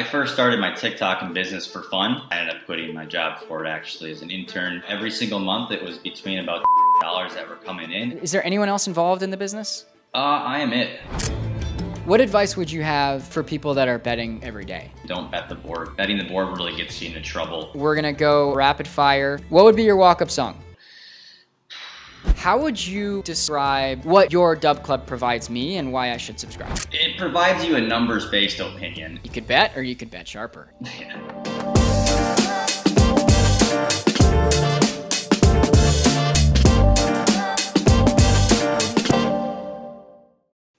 I first started my TikTok and business for fun. I ended up quitting my job for it actually as an intern. Every single month it was between about dollars that were coming in. Is there anyone else involved in the business? I am it. What advice would you have for people that are betting every day? Don't bet the board. Betting the board really gets you into trouble. We're gonna go rapid fire. What would be your walk-up song? How would you describe what your DubClub provides me and why I should subscribe? It provides you a numbers-based opinion. You could bet or you could bet sharper. Yeah.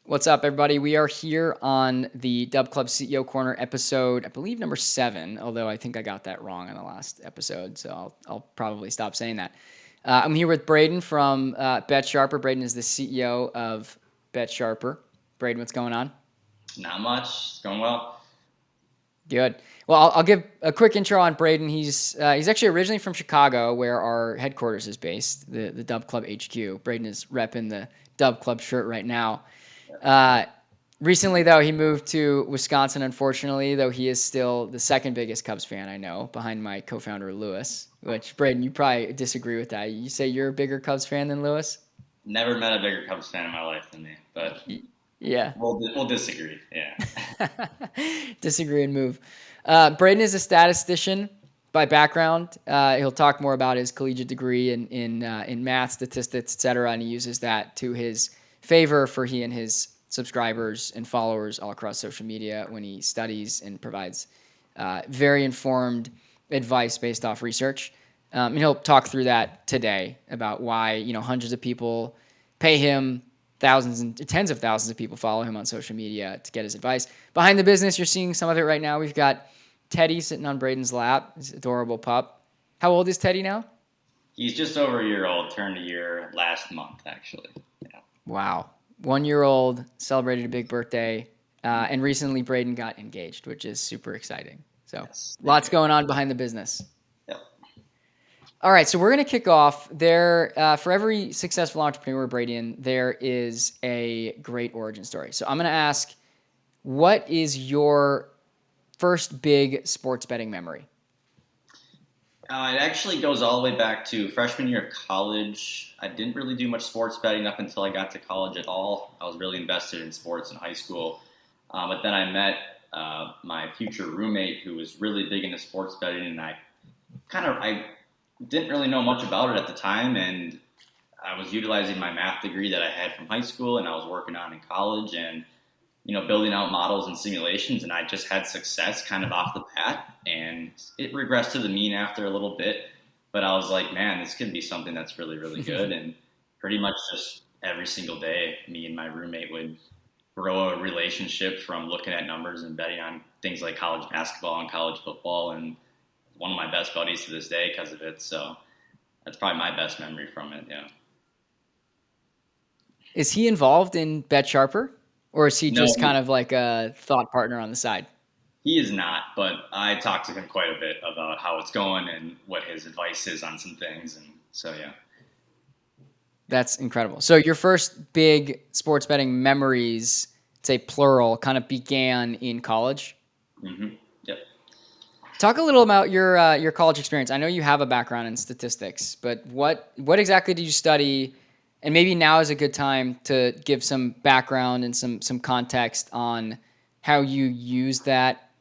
What's up, everybody? We are here on the DubClub CEO Corner episode, I believe number 7, although I think I got that wrong in the last episode, so I'll probably stop saying that. I'm here with Braden from BetSharper. Braden is the CEO of BetSharper. Braden, what's going on? Not much. It's going well. Good. Well, I'll give a quick intro on Braden. He's actually originally from Chicago, where our headquarters is based, the DubClub HQ. Braden is repping the DubClub shirt right now. Recently, though, he moved to Wisconsin, unfortunately, though he is still the second biggest Cubs fan I know, behind my co-founder, Lewis, which, Braden, you probably disagree with that. You say you're a bigger Cubs fan than Lewis? Never met a bigger Cubs fan in my life than me, but yeah, we'll disagree. Yeah. Disagree and move. Braden is a statistician by background. He'll talk more about his collegiate degree in math, statistics, etc., and he uses that to his favor for he and his subscribers and followers all across social media when he studies and provides very informed advice based off research. And he'll talk through that today about why, hundreds of people pay him, thousands and tens of thousands of people follow him on social media to get his advice. Behind the business, you're seeing some of it right now. We've got Teddy sitting on Braden's lap, his adorable pup. How old is Teddy now? He's just over a year old, turned a year last month, actually. Yeah. Wow. 1-year-old, celebrated a big birthday, and recently Braden got engaged, which is super exciting. So yes, lots going on behind the business. Yep. All right, so we're going to kick off. For every successful entrepreneur, Braden, there is a great origin story. So I'm going to ask, what is your first big sports betting memory? It actually goes all the way back to freshman year of college. I didn't really do much sports betting up until I got to college at all. I was really invested in sports in high school. But then I met my future roommate who was really big into sports betting, and I didn't really know much about it at the time, and I was utilizing my math degree that I had from high school and I was working on in college and building out models and simulations, and I just had success kind of off the bat, and it regressed to the mean after a little bit, but I was like, man, this could be something that's really, really good. And pretty much just every single day, me and my roommate would grow a relationship from looking at numbers and betting on things like college basketball and college football, and one of my best buddies to this day because of it. So that's probably my best memory from it. Yeah. Is he involved in BetSharper? Or is he just kind of like a thought partner on the side? He is not, but I talked to him quite a bit about how it's going and what his advice is on some things. And so, yeah. That's incredible. So your first big sports betting memories, say plural, kind of began in college? Mm-hmm. Yep. Talk a little about your college experience. I know you have a background in statistics, but what exactly did you study? And maybe now is a good time to give some background and some context on how you used that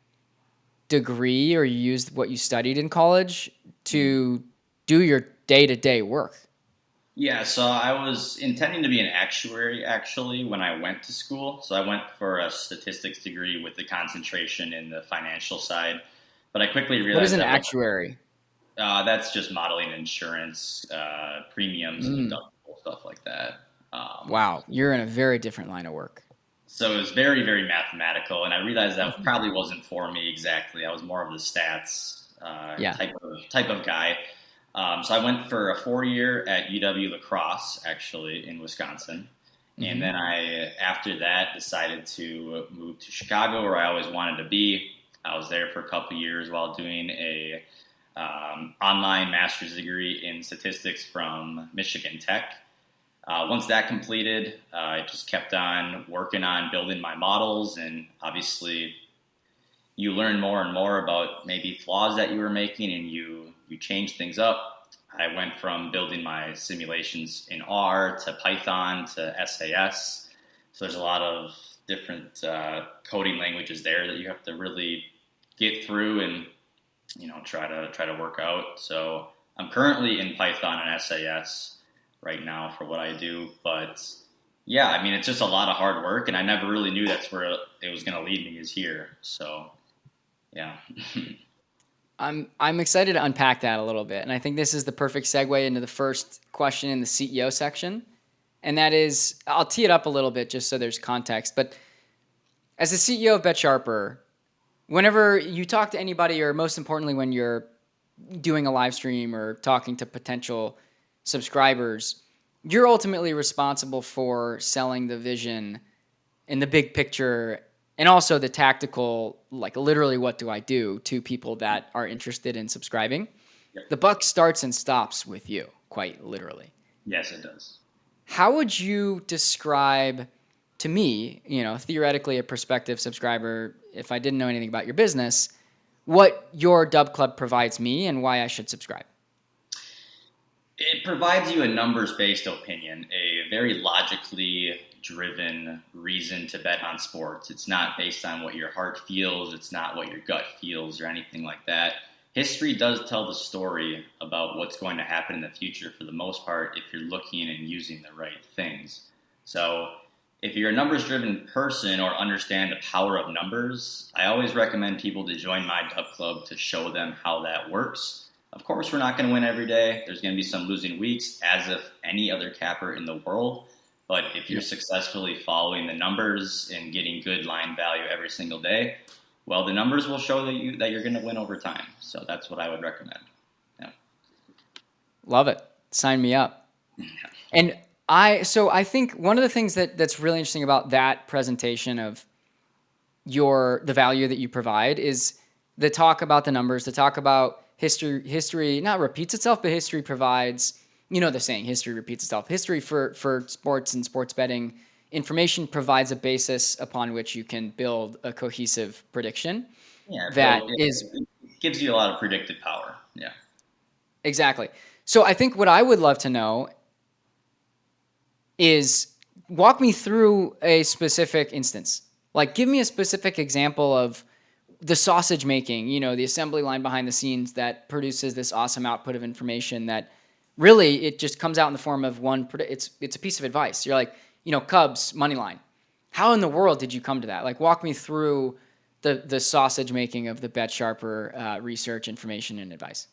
degree or you used what you studied in college to do your day-to-day work. Yeah, so I was intending to be an actuary, actually, when I went to school. So I went for a statistics degree with the concentration in the financial side. But I quickly realized... What is an actuary? That's just modeling insurance, premiums, and stuff like that. Wow, you're in a very different line of work. So it was very, very mathematical, and I realized that probably wasn't for me exactly. I was more of the stats type of guy. So I went for a 4-year at UW La Crosse, actually, in Wisconsin. Mm-hmm. And then after that, decided to move to Chicago, where I always wanted to be. I was there for a couple of years while doing a online master's degree in statistics from Michigan Tech. Once that completed, I just kept on working on building my models, and obviously, you learn more and more about maybe flaws that you were making, and you change things up. I went from building my simulations in R to Python to SAS. So there's a lot of different coding languages there that you have to really get through and try to work out. So I'm currently in Python and SAS right now for what I do, but yeah, I mean, it's just a lot of hard work, and I never really knew that's where it was going to lead me, is here. So yeah. I'm excited to unpack that a little bit, and I think this is the perfect segue into the first question in the CEO section, and that is, I'll tee it up a little bit just so there's context, but as the CEO of BetSharper, whenever you talk to anybody, or most importantly, when you're doing a live stream or talking to potential subscribers, you're ultimately responsible for selling the vision and the big picture, and also the tactical, like literally what do I do, to people that are interested in subscribing. Yep. The buck starts and stops with you, quite literally. Yes, it does. How would you describe to me, theoretically a prospective subscriber, if I didn't know anything about your business, what your DubClub provides me and why I should subscribe? It provides you a numbers-based opinion, a very logically driven reason to bet on sports. It's not based on what your heart feels. It's not what your gut feels or anything like that. History does tell the story about what's going to happen in the future for the most part if you're looking and using the right things. So if you're a numbers-driven person or understand the power of numbers, I always recommend people to join my DubClub to show them how that works. Of course, we're not going to win every day. There's going to be some losing weeks, as if any other capper in the world. But if you're successfully following the numbers and getting good line value every single day, well, the numbers will show that you're going to win over time. So that's what I would recommend. Yeah. Love it. Sign me up. And I think one of the things that's really interesting about that presentation of the value that you provide is the talk about the numbers, the talk about history not repeats itself, but history provides, the saying, history repeats itself. History for sports and sports betting information provides a basis upon which you can build a cohesive prediction. Yeah, it gives you a lot of predictive power. Yeah. Exactly. So I think what I would love to know is walk me through a specific instance. Like, give me a specific example of the sausage making, the assembly line behind the scenes that produces this awesome output of information that really it just comes out in the form of it's a piece of advice. You're like, Cubs money line. How in the world did you come to that? Like, walk me through the sausage making of the BetSharper research, information, and advice.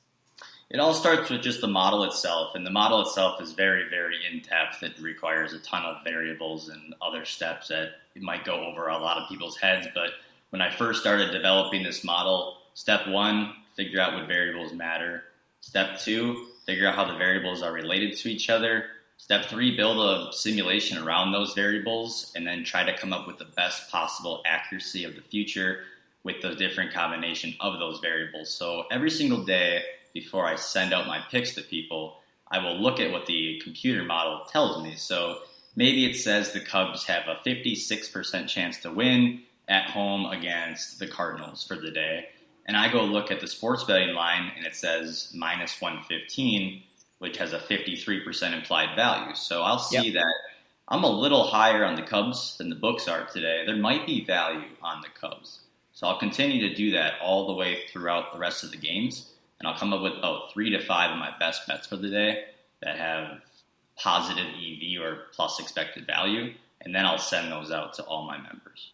It all starts with just the model itself, and the model itself is very, very in-depth. It requires a ton of variables and other steps that it might go over a lot of people's heads, but when I first started developing this model, step 1, figure out what variables matter. Step 2, figure out how the variables are related to each other. Step 3, build a simulation around those variables, and then try to come up with the best possible accuracy of the future with the different combination of those variables. So every single day before I send out my picks to people, I will look at what the computer model tells me. So maybe it says the Cubs have a 56% chance to win at home against the Cardinals for the day. And I go look at the sports betting line and it says minus 115, which has a 53% implied value. So I'll see that I'm a little higher on the Cubs than the books are today. There might be value on the Cubs. So I'll continue to do that all the way throughout the rest of the games. And I'll come up with about 3 to 5 of my best bets for the day that have positive EV or plus expected value. And then I'll send those out to all my members.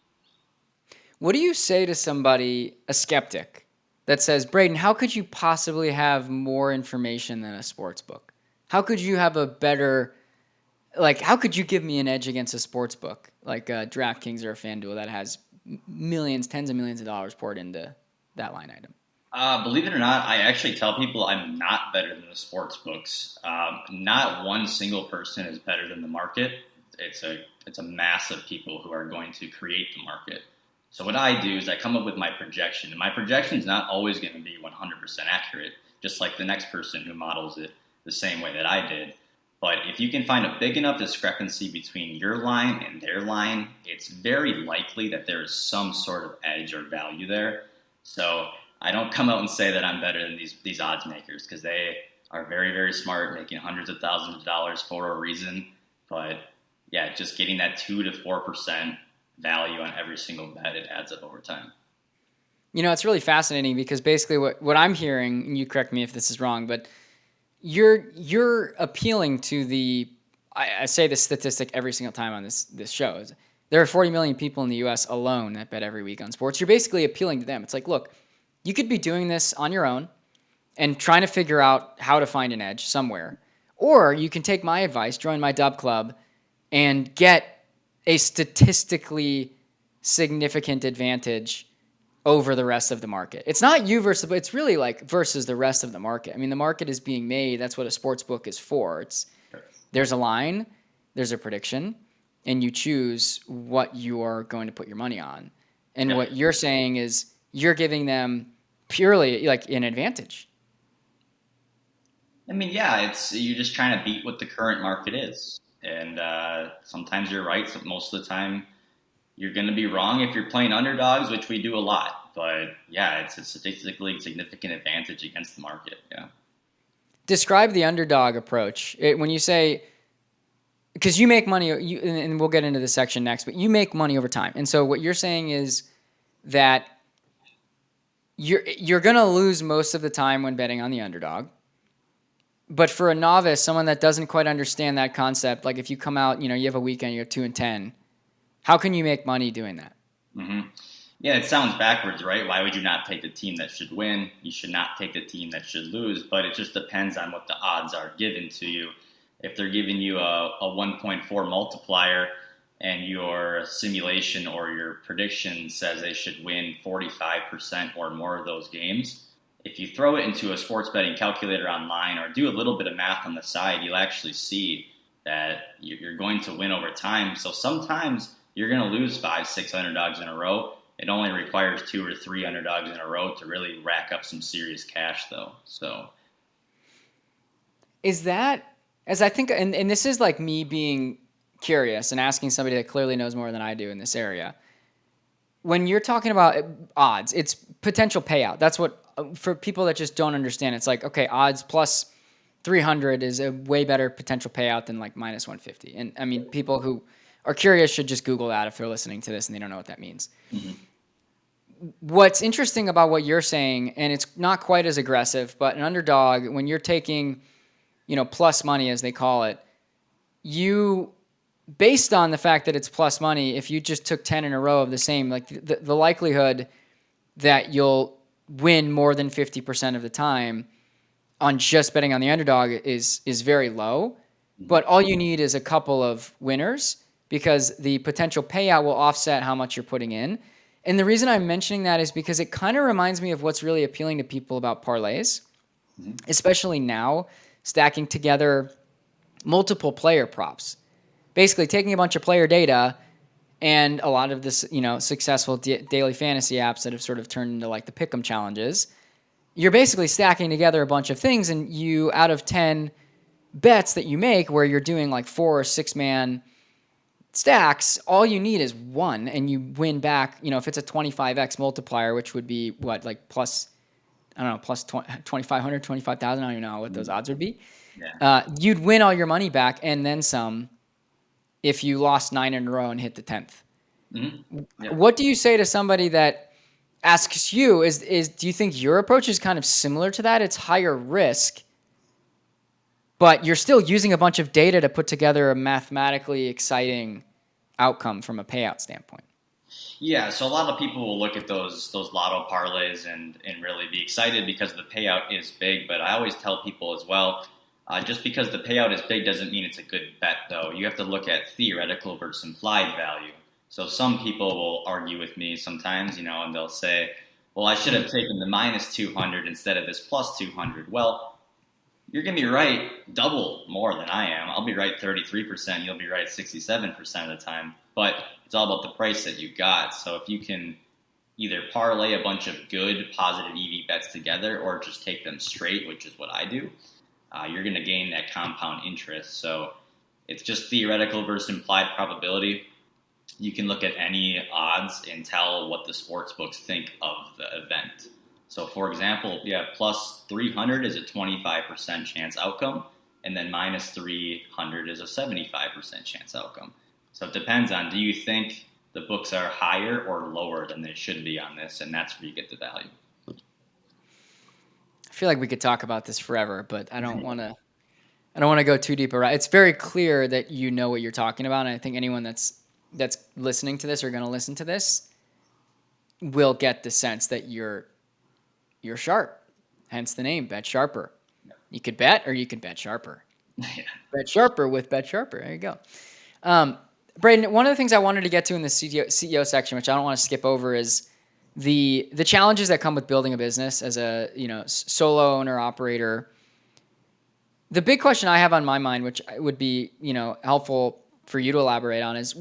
What do you say to somebody, a skeptic, that says, Braden, how could you possibly have more information than a sports book? How could you have a better, how could you give me an edge against a sports book like DraftKings or a FanDuel that has millions, tens of millions of dollars poured into that line item? Believe it or not, I actually tell people I'm not better than the sports books. Not one single person is better than the market. It's a mass of people who are going to create the market. So what I do is I come up with my projection. And my projection is not always going to be 100% accurate, just like the next person who models it the same way that I did. But if you can find a big enough discrepancy between your line and their line, it's very likely that there is some sort of edge or value there. So I don't come out and say that I'm better than these odds makers, because they are very, very smart, making hundreds of thousands of dollars for a reason. But yeah, just getting that 2 to 4% value on every single bet, it adds up over time. It's really fascinating because basically what I'm hearing, and you correct me if this is wrong, but you're appealing to I say this statistic every single time on this show. There are 40 million people in the U.S. alone that bet every week on sports. You're basically appealing to them. It's like, look, you could be doing this on your own and trying to figure out how to find an edge somewhere. Or you can take my advice, join my DubClub, and get a statistically significant advantage over the rest of the market. It's not you versus, but it's really like versus the rest of the market. I mean, the market is being made. That's what a sports book is for. There's a line, there's a prediction, and you choose what you're going to put your money on. And what you're saying is you're giving them purely like an advantage. I mean, yeah, you're just trying to beat what the current market is. And sometimes you're right. So most of the time you're going to be wrong if you're playing underdogs, which we do a lot. But yeah, it's a statistically significant advantage against the market. Yeah. Describe the underdog approach. When you say, because you make money, and we'll get into this section next, but you make money over time. And so what you're saying is that you're going to lose most of the time when betting on the underdog. But for a novice, someone that doesn't quite understand that concept, like if you come out, you have a weekend, you're 2-10, how can you make money doing that? Mm-hmm. Yeah, it sounds backwards, right? Why would you not take the team that should win? You should not take the team that should lose, but it just depends on what the odds are given to you. If they're giving you a 1.4 multiplier and your simulation or your prediction says they should win 45% or more of those games, if you throw it into a sports betting calculator online or do a little bit of math on the side, you'll actually see that you're going to win over time. So sometimes you're going to lose 5-6 underdogs in a row. It only requires 2 or 3 underdogs in a row to really rack up some serious cash, though. So, is that, as I think, and this is like me being curious and asking somebody that clearly knows more than I do in this area. When you're talking about odds, it's potential payout. That's what, for people that just don't understand, it's like, okay, odds plus 300 is a way better potential payout than like minus 150. And I mean, people who are curious should just Google that if they're listening to this and they don't know what that means. Mm-hmm. What's interesting about what you're saying, and it's not quite as aggressive, but an underdog, when you're taking, plus money as they call it, based on the fact that it's plus money, if you just took 10 in a row of the same, like the likelihood that you'll win more than 50% of the time on just betting on the underdog is very low. But all you need is a couple of winners because the potential payout will offset how much you're putting in. And the reason I'm mentioning that is because it kind of reminds me of what's really appealing to people about parlays, especially now, stacking together multiple player props. Basically taking a bunch of player data and a lot of this, successful daily fantasy apps that have sort of turned into like the pick'em challenges. You're basically stacking together a bunch of things, and you, out of 10 bets that you make where you're doing like 4 or 6 man stacks, all you need is one, and you win back, if it's a 25x multiplier, which would be what, like plus 2,500, 25,000, I don't even know what those odds would be. Yeah. You'd win all your money back and then some if you lost 9 in a row and hit the 10th. Mm-hmm. Yeah. What do you say to somebody that asks you, do you think your approach is kind of similar to that? It's higher risk, but you're still using a bunch of data to put together a mathematically exciting outcome from a payout standpoint. Yeah, so a lot of people will look at those lotto parlays and really be excited because the payout is big, but I always tell people as well, just because the payout is big doesn't mean it's a good bet, though. You have to look at theoretical versus implied value. So some people will argue with me sometimes, and they'll say, well, I should have taken the minus 200 instead of this plus 200. Well, you're going to be right double more than I am. I'll be right 33%. You'll be right 67% of the time. But it's all about the price that you got. So if you can either parlay a bunch of good positive EV bets together or just take them straight, which is what I do, you're going to gain that compound interest. So it's just theoretical versus implied probability. you can look at any odds and tell what the sports books think of the event. So, for example, plus 300 is a 25% chance outcome, and then minus 300 is a 75% chance outcome. So it depends on, do you think the books are higher or lower than they should be on this, and that's where you get the value. I feel like we could talk about this forever, but I don't want to go too deep around. It's very clear that you know what you're talking about, and I think anyone that's listening to this or going to listen to this will get the sense that you're sharp. Hence the name, BetSharper. You could bet or you could bet sharper. Yeah. BetSharper with BetSharper. There you go. Braden, one of the things I wanted to get to in the CEO section, which I don't want to skip over, is the challenges that come with building a business as a solo owner operator. The big question I have on my mind, which would be helpful for you to elaborate on, is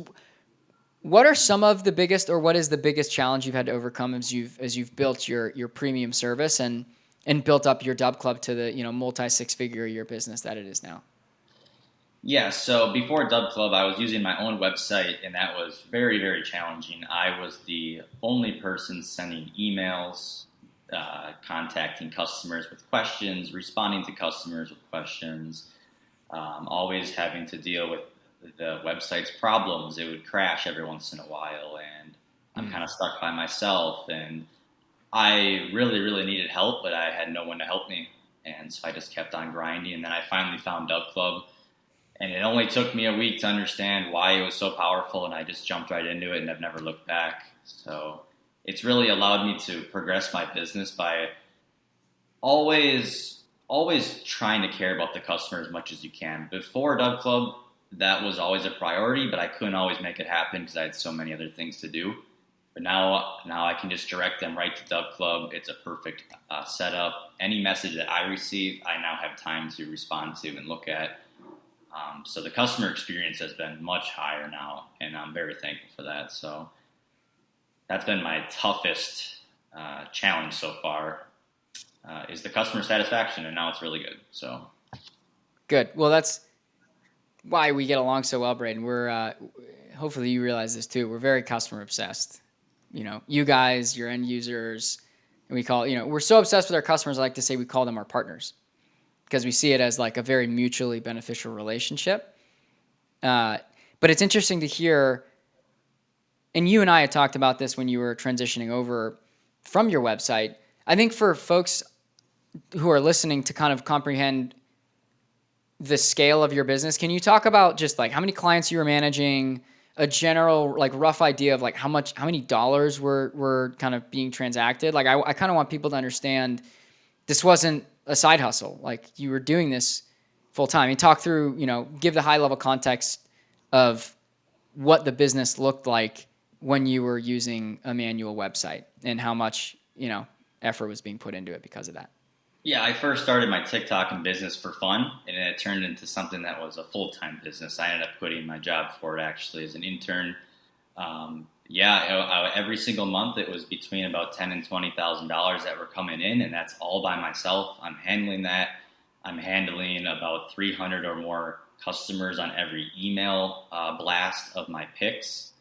what are some of the biggest, or what is the biggest challenge you've had to overcome as you've built your premium service and built up your DubClub to the multi six-figure a year business that it is now? Yeah, so before DubClub, I was using my own website, and that was very, very challenging. I was the only person sending emails, contacting customers with questions, responding to customers with questions, always having to deal with the website's problems. It would crash every once in a while, and I'm kind of stuck by myself, and I really, really needed help, but I had no one to help me, and so I just kept on grinding, and then I finally found DubClub. And it only took me a week to understand why it was so powerful, and I just jumped right into it, and I've never looked back. So it's really allowed me to progress my business by always trying to care about the customer as much as you can. Before DubClub, that was always a priority, but I couldn't always make it happen because I had so many other things to do. But now I can just direct them right to DubClub. It's a perfect setup. Any message that I receive, I now have time to respond to and look at. So the customer experience has been much higher now, and I'm very thankful for that. So that's been my toughest challenge so far, is the customer satisfaction, and now it's really good. So good. Well, that's why we get along so well, Braden. We're hopefully you realize this too. We're very customer obsessed. You guys, your end users, and we call we're so obsessed with our customers. I like to say we call them our partners, because we see it as like a very mutually beneficial relationship. But it's interesting to hear, and you and I had talked about this when you were transitioning over from your website. I think for folks who are listening to kind of comprehend the scale of your business, can you talk about just like how many clients you were managing, a general like rough idea of like how many dollars were kind of being transacted? Like I kind of want people to understand this wasn't a side hustle. Like you were doing this full time. And talk through, give the high level context of what the business looked like when you were using a manual website and how much, effort was being put into it because of that. Yeah, I first started my TikTok and business for fun, and then it turned into something that was a full-time business. I ended up quitting my job for it actually as an intern. Every single month it was between about $10,000 and $20,000 that were coming in, and that's all by myself. I'm handling that. I'm handling about 300 or more customers on every email blast of my picks.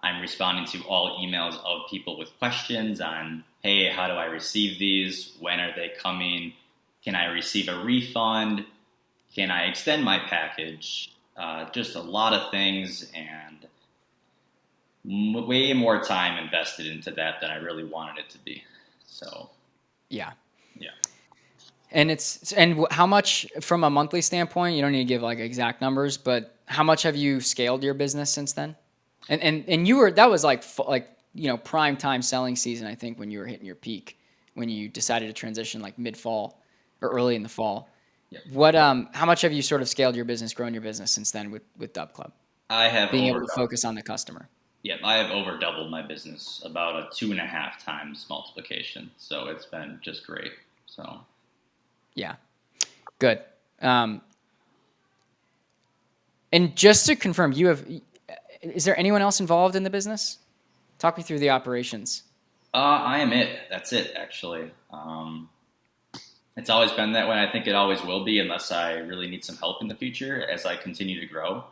I'm responding to all emails of people with questions on, hey, how do I receive these? When are they coming? Can I receive a refund? Can I extend my package? Just a lot of things, and way more time invested into that than I really wanted it to be. So, yeah. And how much from a monthly standpoint? You don't need to give like exact numbers, but how much have you scaled your business since then? And that was like prime time selling season, I think, when you were hitting your peak, when you decided to transition like mid fall or early in the fall. Yep. What how much have you sort of scaled your business, grown your business since then with DubClub? I have being able to focus on the customer. Yep, I have over doubled my business, about a 2.5 times multiplication. So it's been just great. So yeah, good. And just to confirm, is there anyone else involved in the business? Talk me through the operations. I am it. That's it, actually. It's always been that way. I think it always will be, unless I really need some help in the future as I continue to grow.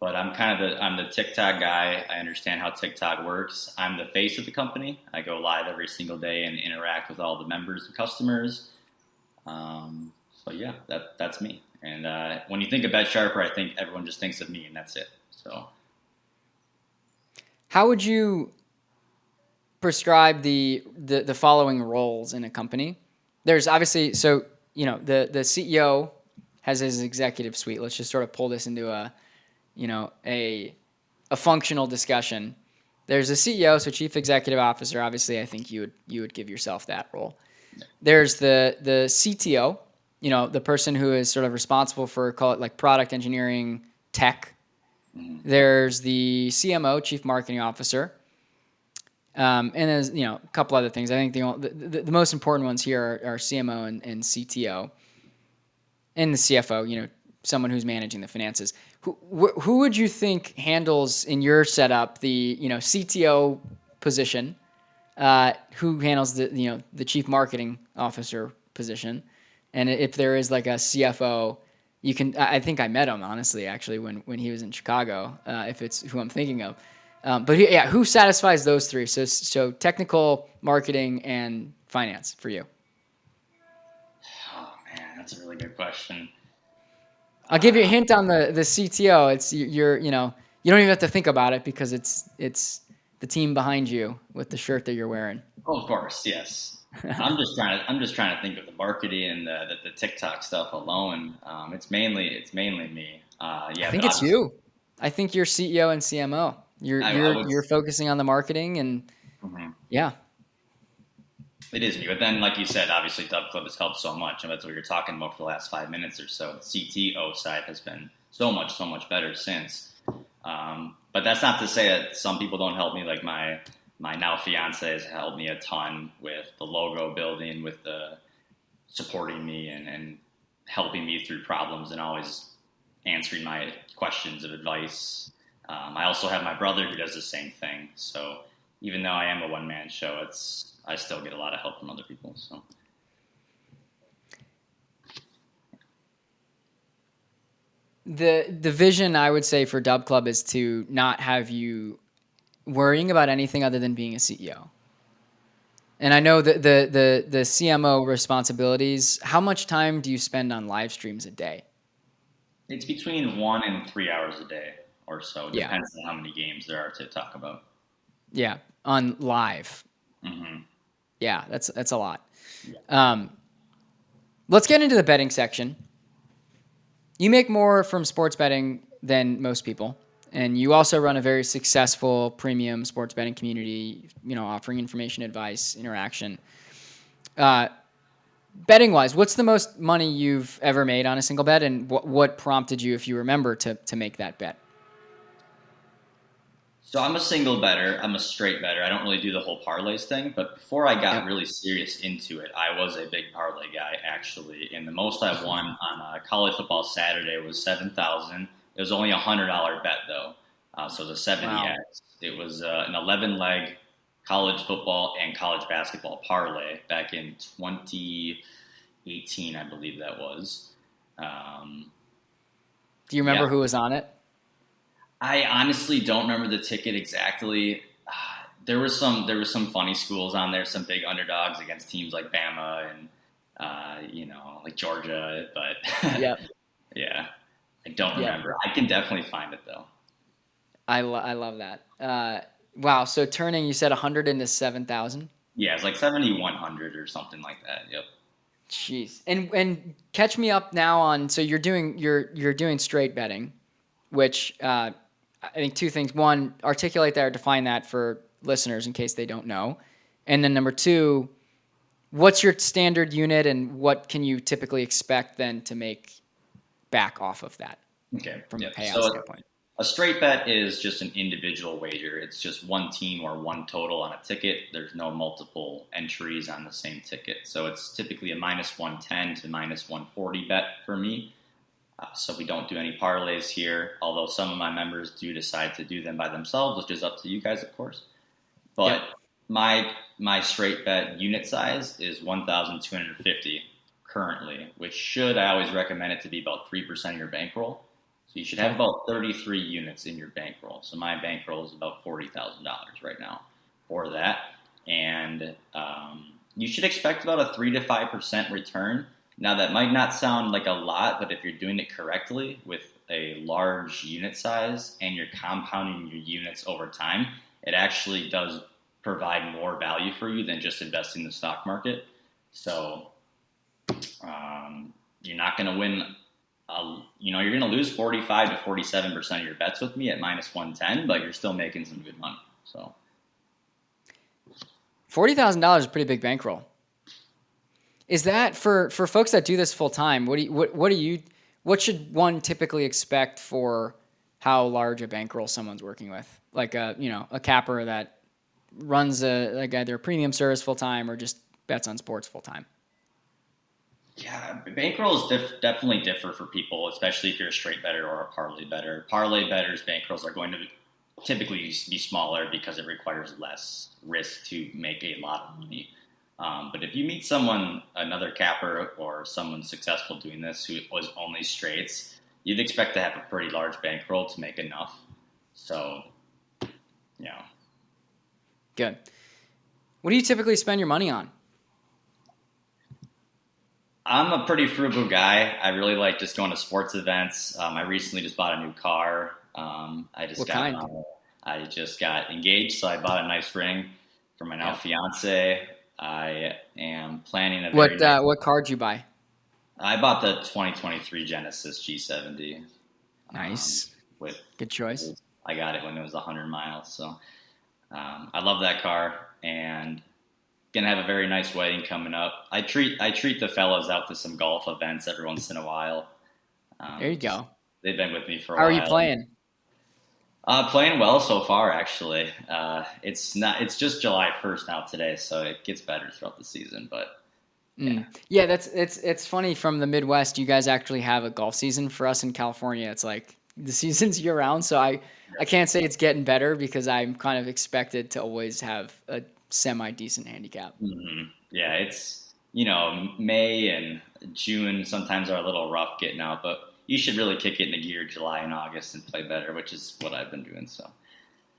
But I'm the TikTok guy. I understand how TikTok works. I'm the face of the company. I go live every single day and interact with all the members and customers. So yeah, that's me. And when you think of BetSharper, I think everyone just thinks of me, and that's it. So, how would you prescribe the following roles in a company? There's obviously, so the CEO has his executive suite. Let's just sort of pull this into a functional discussion. There's a CEO, so Chief Executive Officer. Obviously, I think you would give yourself that role. There's the CTO, the person who is sort of responsible for, call it like product engineering, tech. There's the CMO, Chief Marketing Officer. And there's a couple other things. I think the most important ones here are CMO and CTO, and the CFO. Someone who's managing the finances. Who would you think handles in your setup the CTO position? Who handles the Chief Marketing Officer position? And if there is like a CFO, I think I met him honestly actually when he was in Chicago. If it's who I'm thinking of. But who satisfies those three? So technical, marketing, and finance for you. oh man, that's a really good question. I'll give you a hint on the CTO. It's you don't even have to think about it because it's the team behind you with the shirt that you're wearing. Oh, of course, yes. I'm just trying to think of the marketing and the TikTok stuff alone. It's mainly me. I think it's you. I think you're CEO and CMO. You're focusing on the marketing and yeah. It is me. But then, like you said, obviously DubClub has helped so much, and that's what you're talking about for the last 5 minutes or so. The CTO side has been so much better since. But that's not to say that some people don't help me. Like my now fiance has helped me a ton with the logo building, with the supporting me and helping me through problems and always answering my questions of advice. I also have my brother who does the same thing. So even though I am a one-man show, I still get a lot of help from other people. So the vision I would say for DubClub is to not have you worrying about anything other than being a CEO. And I know that the CMO responsibilities, how much time do you spend on live streams a day? It's between 1 and 3 hours a day or so. It depends on how many games there are to talk about. Yeah, on live. Mm-hmm. Yeah, that's a lot. Yeah. Let's get into the betting section. You make more from sports betting than most people, and you also run a very successful premium sports betting community, offering information, advice, interaction. Betting wise, what's the most money you've ever made on a single bet, and what prompted you, if you remember, to make that bet? So I'm a single bettor. I'm a straight bettor. I don't really do the whole parlays thing, but before I got really serious into it, I was a big parlay guy actually. And the most I won on a college football Saturday was $7,000. It was only $100 bet though, so it was a 70x. It was an 11-leg college football and college basketball parlay back in 2018, I believe that was. Do you remember who was on it? I honestly don't remember the ticket exactly. There was some funny schools on there, some big underdogs against teams like Bama and like Georgia. But yeah, I don't remember. I can definitely find it though. I love that. Wow. So turning, you said 100 into 7,000. Yeah, it's like 7,100 or something like that. Yep. Jeez. And catch me up now on. So you're doing straight betting, which. I think two things. One, articulate that or define that for listeners in case they don't know. And then number two, what's your standard unit and what can you typically expect then to make back off of that? Okay. From a payout standpoint. A straight bet is just an individual wager. It's just one team or one total on a ticket. There's no multiple entries on the same ticket. So it's typically a -110 to -140 bet for me. So we don't do any parlays here, although some of my members do decide to do them by themselves, which is up to you guys, of course. But my straight bet unit size is 1,250 currently, which I always recommend it to be about 3% of your bankroll. So you should have about 33 units in your bankroll. So my bankroll is about $40,000 right now for that. And you should expect about a 3 to 5% return. Now, that might not sound like a lot, but if you're doing it correctly with a large unit size and you're compounding your units over time, it actually does provide more value for you than just investing in the stock market. So you're not going to win. You're going to lose 45 to 47% of your bets with me at minus 110, but you're still making some good money. So $40,000 is a pretty big bankroll. Is that for folks that do this full time? What should one typically expect for how large a bankroll someone's working with? Like a capper that runs either a premium service full time or just bets on sports full time. Yeah, bankrolls definitely differ for people, especially if you're a straight bettor or a parlay bettor. Parlay bettors' bankrolls are going to typically be smaller because it requires less risk to make a lot of money. But if you meet another capper or someone successful doing this who was only straights, you'd expect to have a pretty large bankroll to make enough. So, yeah. Good. What do you typically spend your money on? I'm a pretty frugal guy. I really like just going to sports events. I recently just bought a new car. I just got engaged, so I bought a nice ring for my now fiance. I am planning a what car did you buy? I bought the 2023 Genesis G70. Nice. Good choice. I got it when it was 100 miles, so I love that car, and gonna have a very nice wedding coming up. I treat the fellas out to some golf events every once in a while. There you go. They've been with me for a while. while. How are you playing? Playing well so far, actually. It's just July 1st now today, so it gets better throughout the season. But yeah, it's funny from the Midwest. You guys actually have a golf season. For us in California, it's like the season's year round. So I can't say it's getting better because I'm kind of expected to always have a semi decent handicap. Mm-hmm. Yeah, it's May and June sometimes are a little rough getting out, but you should really kick it into gear July and August and play better, which is what I've been doing. So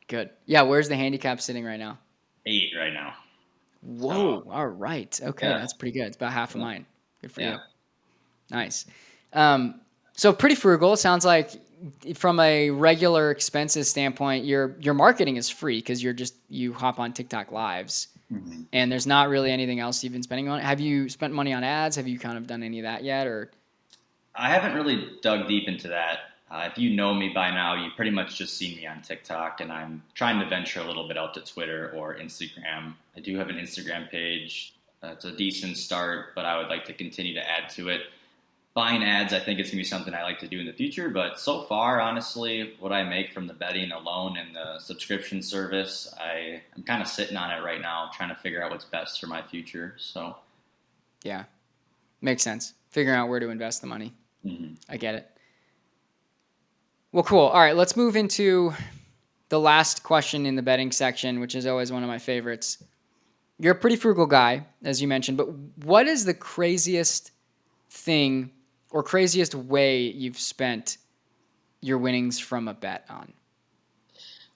good. Yeah, where's the handicap sitting right now? 8 right now. Whoa! All right. Okay, that's pretty good. It's about half of mine. Good for you. Nice. So pretty frugal. It sounds like from a regular expenses standpoint, your marketing is free because you hop on TikTok lives, and there's not really anything else you've been spending on. Have you spent money on ads? Have you kind of done any of that yet, or? I haven't really dug deep into that. If you know me by now, you pretty much just see me on TikTok, and I'm trying to venture a little bit out to Twitter or Instagram. I do have an Instagram page. It's a decent start, but I would like to continue to add to it. Buying ads, I think it's going to be something I like to do in the future, but so far, honestly, what I make from the betting alone and the subscription service, I'm kind of sitting on it right now, trying to figure out what's best for my future. So, yeah, makes sense. Figuring out where to invest the money. Mm-hmm. I get it. Well, cool. All right, let's move into the last question in the betting section, which is always one of my favorites. You're a pretty frugal guy, as you mentioned, but what is the craziest thing or craziest way you've spent your winnings from a bet on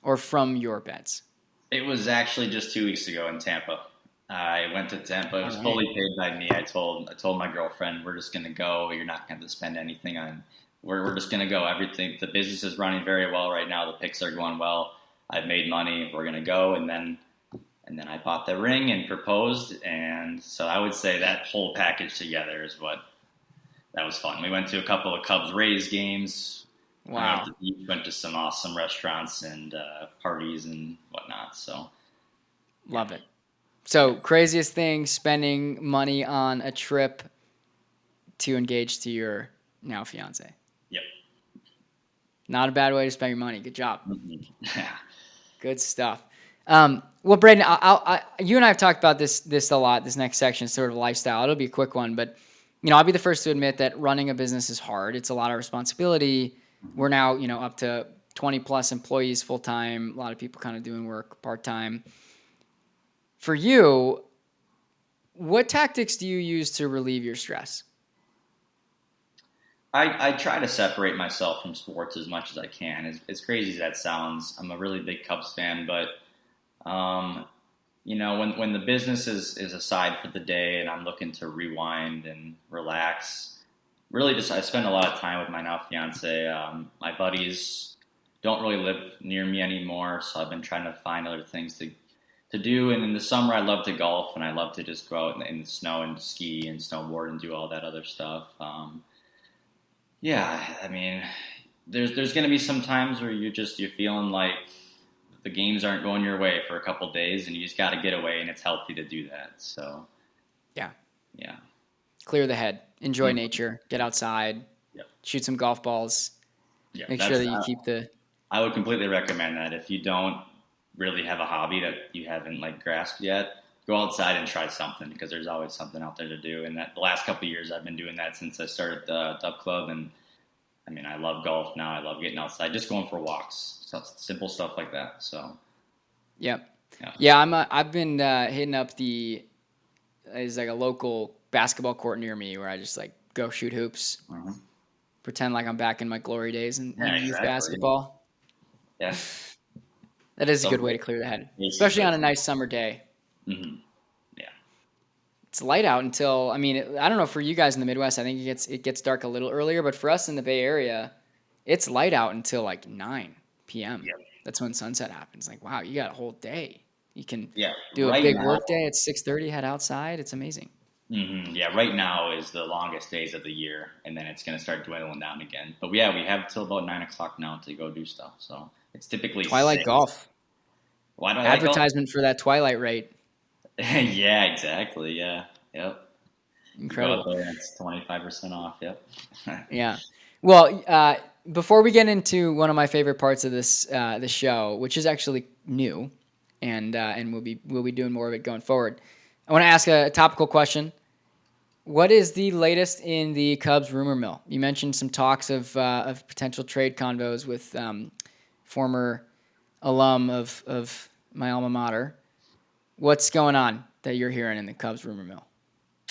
or from your bets? It was actually just 2 weeks ago in Tampa. I went to Tampa. It was fully paid by me. I told my girlfriend, we're just going to go. You're not going to spend anything on. We're just going to go. Everything. The business is running very well right now. The picks are going well. I've made money. We're going to go. And then I bought the ring and proposed. And so I would say that whole package together is that was fun. We went to a couple of Cubs Rays games. Wow. Went to some awesome restaurants and parties and whatnot. So love it. So craziest thing, spending money on a trip to engage to your now fiance. Yep. Not a bad way to spend your money. Good job. Yeah. Good stuff. Well, Braden, you and I have talked about this a lot. This next section is sort of lifestyle. It'll be a quick one, but I'll be the first to admit that running a business is hard. It's a lot of responsibility. We're now, up to 20 plus employees full time. A lot of people kind of doing work part time. For you, what tactics do you use to relieve your stress? I try to separate myself from sports as much as I can. As crazy as that sounds, I'm a really big Cubs fan, but when the business is aside for the day and I'm looking to rewind and relax, really just I spend a lot of time with my now fiance. My buddies don't really live near me anymore, so I've been trying to find other things to do. And in the summer, I love to golf and I love to just go out in the snow and ski and snowboard and do all that other stuff. Yeah, I mean, there's going to be some times where you're feeling like the games aren't going your way for a couple days, and you just got to get away, and it's healthy to do that. So, yeah, yeah, clear the head, enjoy nature, get outside, shoot some golf balls. Yeah, make sure that you keep the. I would completely recommend that if you don't really have a hobby that you haven't grasped yet. Go outside and try something because there's always something out there to do. And that the last couple of years I've been doing that since I started the DubClub. And I mean, I love golf now. I love getting outside, just going for walks, simple stuff like that. So, yeah. I've been hitting up there's like a local basketball court near me where I just go shoot hoops, pretend like I'm back in my glory days in youth basketball. Yeah. That is a good way to clear the head, especially on a nice summer day. Mm-hmm. Yeah, it's light out until I don't know for you guys in the Midwest. I think it gets dark a little earlier, but for us in the Bay Area, it's light out until 9 p.m. Yep. That's when sunset happens. Wow, you got a whole day. You can do a big work day at 6:30. Head outside. It's amazing. Mm-hmm. Yeah, right now is the longest days of the year, and then it's going to start dwindling down again. But we have till about 9 o'clock now to go do stuff. So it's typically Twilight 6. Golf. Why do I advertisement for that Twilight rate? Yeah, exactly. Yeah, yep. Incredible. It's 25% off. Yep. Yeah. Well, before we get into one of my favorite parts of this show, which is actually new, and we'll be doing more of it going forward, I want to ask a topical question. What is the latest in the Cubs rumor mill? You mentioned some talks of potential trade convos with former alum of my alma mater. What's going on that you're hearing in the Cubs rumor mill?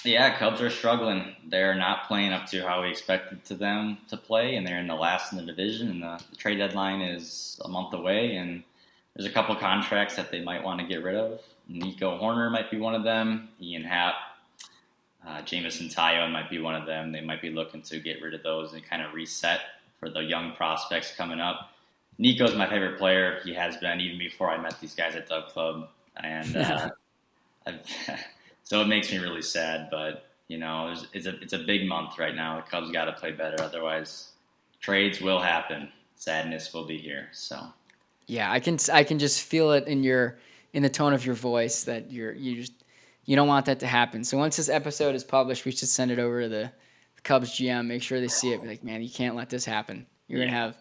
Yeah, Cubs are struggling. They're not playing up to how we expected them to play, and they're in the last in the division, and the trade deadline is a month away, and there's a couple contracts that they might want to get rid of. Nico Horner might be one of them. Ian Happ, Jamison Tyone might be one of them. They might be looking to get rid of those and kind of reset for the young prospects coming up. Nico's my favorite player. He has been even before I met these guys at DubClub, and so it makes me really sad. But it's a big month right now. The Cubs got to play better, otherwise trades will happen. Sadness will be here. So yeah, I can just feel it in the tone of your voice that you don't want that to happen. So once this episode is published, we should send it over to the Cubs GM. Make sure they see it. Be like, man, you can't let this happen. You're gonna have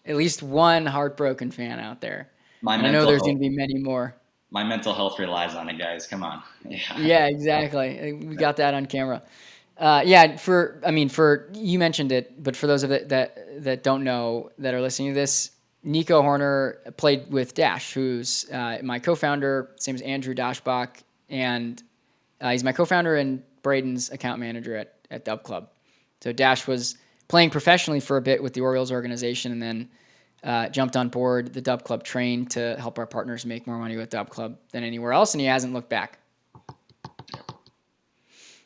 at least one heartbroken fan out there. I know there's going to be many more. My mental health relies on it, guys. Come on. Yeah, exactly. We got that on camera. For you mentioned it, but for those of it that don't know, that are listening to this, Nico Horner played with Dash, who's my co-founder, same as Andrew Dashbach, and he's my co-founder and Braden's account manager at DubClub. So Dash was playing professionally for a bit with the Orioles organization, and then jumped on board the DubClub train to help our partners make more money with DubClub than anywhere else, and he hasn't looked back.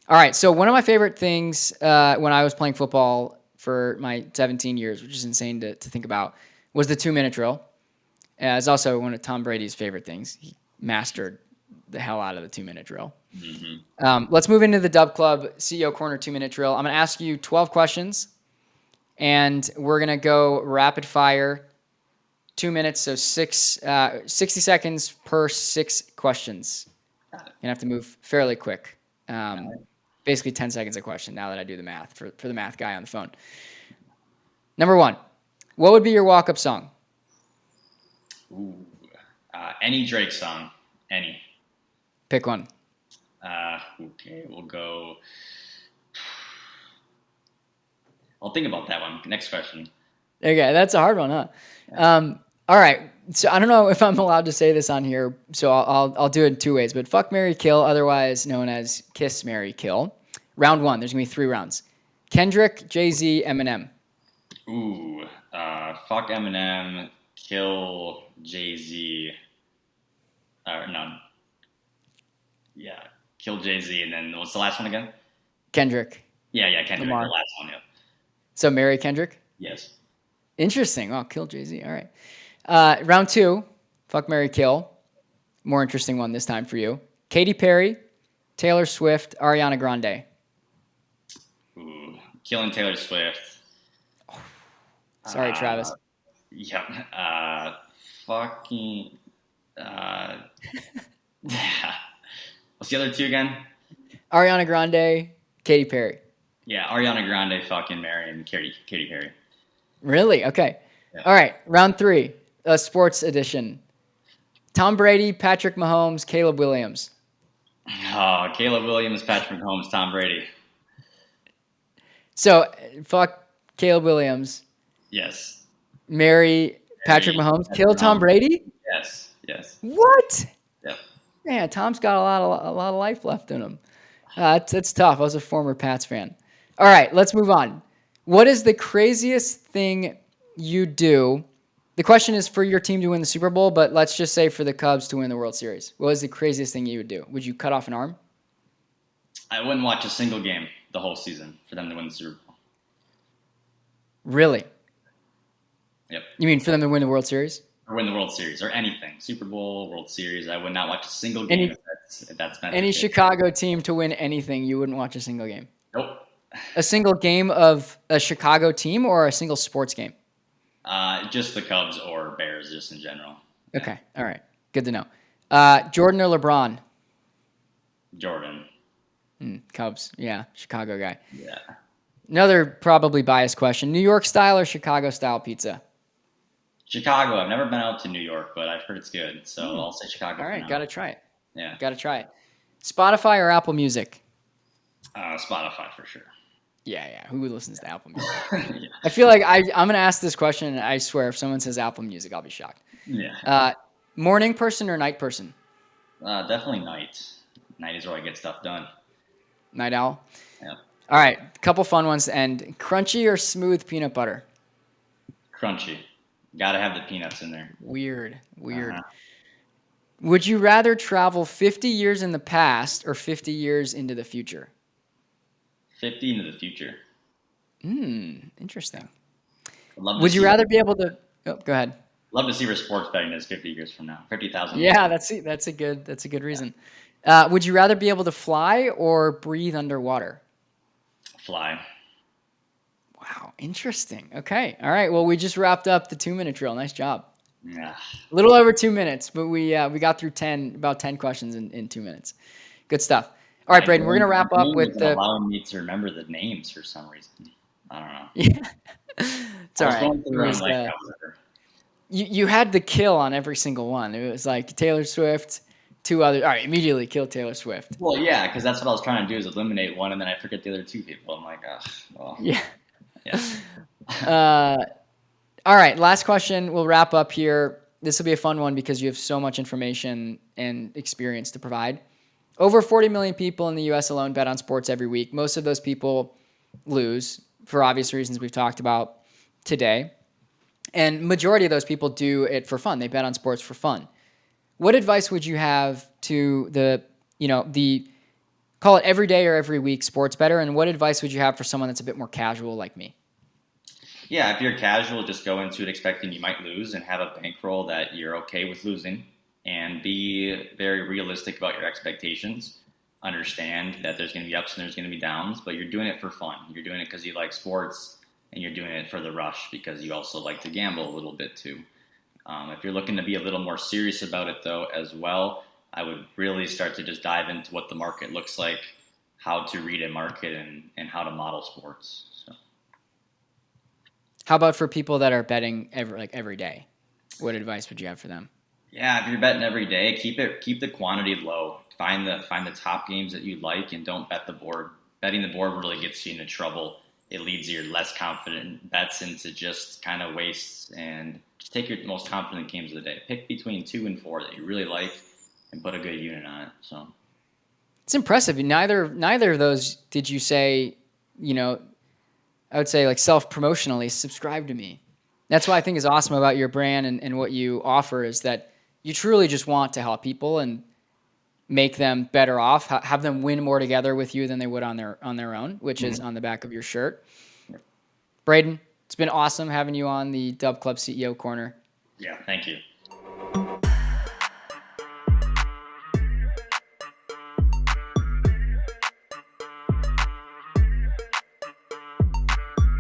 All right, so one of my favorite things when I was playing football for my 17 years, which is insane to think about, was the 2-minute drill. It's also one of Tom Brady's favorite things. He mastered the hell out of the 2-minute drill. Mm-hmm. Let's move into the DubClub CEO Corner 2-minute drill. I'm going to ask you 12 questions, and we're going to go rapid fire, 2 minutes, so 60 seconds per 6 questions. You're going to have to move fairly quick. Basically 10 seconds a question now that I do the math for the math guy on the phone. Number 1, what would be your walk-up song? Ooh, any Drake song. Any. Pick one. Okay, we'll go. I'll think about that one. Next question. Okay, that's a hard one, huh? Yeah. All right. So I don't know if I'm allowed to say this on here, so I'll do it in 2 ways. But fuck, marry, kill, otherwise known as kiss, marry, kill. Round 1. There's gonna be 3 rounds. Kendrick, Jay-Z, Eminem. Ooh, fuck Eminem, kill Jay-Z. No. Yeah, kill Jay-Z, and then what's the last one again? Kendrick. Yeah, Kendrick, Lamar. the last one, yeah. So marry Kendrick? Yes. Interesting. Oh, kill Jay-Z. All right. Round 2, fuck, marry, kill. More interesting one this time for you. Katy Perry, Taylor Swift, Ariana Grande. Ooh, killing Taylor Swift. Sorry, Travis. Yep. Fucking. What's the other two again? Ariana Grande, Katy Perry. Yeah, Ariana Grande, fucking marrying Katy Perry. Really? Okay. Yeah. All right. Round 3, a sports edition. Tom Brady, Patrick Mahomes, Caleb Williams. Oh, Caleb Williams, Patrick Mahomes, Tom Brady. So, fuck Caleb Williams. Yes. Marry Patrick Mahomes. Kill Tom Brady? Yes. What? Yep. Man, Tom's got a lot of life left in him. It's tough. I was a former Pats fan. All right, let's move on. What is the craziest thing you do? The question is for your team to win the Super Bowl, but let's just say for the Cubs to win the World Series. What is the craziest thing you would do? Would you cut off an arm? I wouldn't watch a single game the whole season for them to win the Super Bowl. Really? Yep. You mean for them to win the World Series? Or win the World Series or anything. Super Bowl, World Series. I would not watch a single game if that's meant. Any Chicago team to win anything, you wouldn't watch a single game? Nope. A single game of a Chicago team or a single sports game? Just the Cubs or Bears, just in general. Okay. All right. Good to know. Jordan or LeBron? Jordan. Cubs. Yeah. Chicago guy. Yeah. Another probably biased question. New York style or Chicago style pizza? Chicago. I've never been out to New York, but I've heard it's good. So I'll say Chicago. All right. Got to try it. Yeah. Got to try it. Spotify or Apple Music? Spotify for sure. Yeah. Who listens to Apple Music? Yeah. I feel like I'm going to ask this question, and I swear if someone says Apple Music, I'll be shocked. Yeah. Morning person or night person? Definitely night. Night is where I get stuff done. Night owl? Yeah. All right. Couple fun ones to end. Crunchy or smooth peanut butter? Crunchy. Got to have the peanuts in there. Weird. Uh-huh. Would you rather travel 50 years in the past or 50 years into the future? 50 into the future. Interesting. Would you rather be able to? Oh, go ahead. Love to see where sports betting is 50 years from now. 50,000. Yeah, that's a good reason. Would you rather be able to fly or breathe underwater? Fly. Wow, interesting. Okay, all right. Well, we just wrapped up the 2-minute drill. Nice job. Yeah. A little over 2 minutes, but we got through about 10 questions in 2 minutes. Good stuff. All right, Braden, we're gonna wrap up with the allowing me to remember the names for some reason. I don't know. Yeah, it's all right. You had the kill on every single one. It was like Taylor Swift, 2 others. All right, immediately kill Taylor Swift. Well, yeah, because that's what I was trying to do is eliminate one, and then I forget the other 2 people. I'm like, well. Yeah. Yeah. All right, last question. We'll wrap up here. This will be a fun one because you have so much information and experience to provide. Over 40 million people in the U.S. alone bet on sports every week. Most of those people lose for obvious reasons we've talked about today. And majority of those people do it for fun. They bet on sports for fun. What advice would you have to the call it every day or every week sports bettor? And what advice would you have for someone that's a bit more casual like me? Yeah, if you're casual, just go into it expecting you might lose and have a bankroll that you're okay with losing and be very realistic about your expectations. Understand that there's going to be ups and there's going to be downs, but you're doing it for fun. You're doing it because you like sports and you're doing it for the rush because you also like to gamble a little bit too. If you're looking to be a little more serious about it though as well, I would really start to just dive into what the market looks like, how to read a market and how to model sports. So. How about for people that are betting every day? What advice would you have for them? Yeah, if you're betting every day, keep the quantity low. Find the top games that you like and don't bet the board. Betting the board really gets you into trouble. It leads your less confident bets into just kind of wastes, and just take your most confident games of the day. Pick between 2 and 4 that you really like and put a good unit on it. So it's impressive. Neither of those did you say, I would say like self-promotionally, subscribe to me. That's what I think is awesome about your brand and what you offer is that you truly just want to help people and make them better off, have them win more together with you than they would on their own, which is on the back of your shirt. Braden, it's been awesome having you on the DubClub CEO Corner. Yeah, thank you.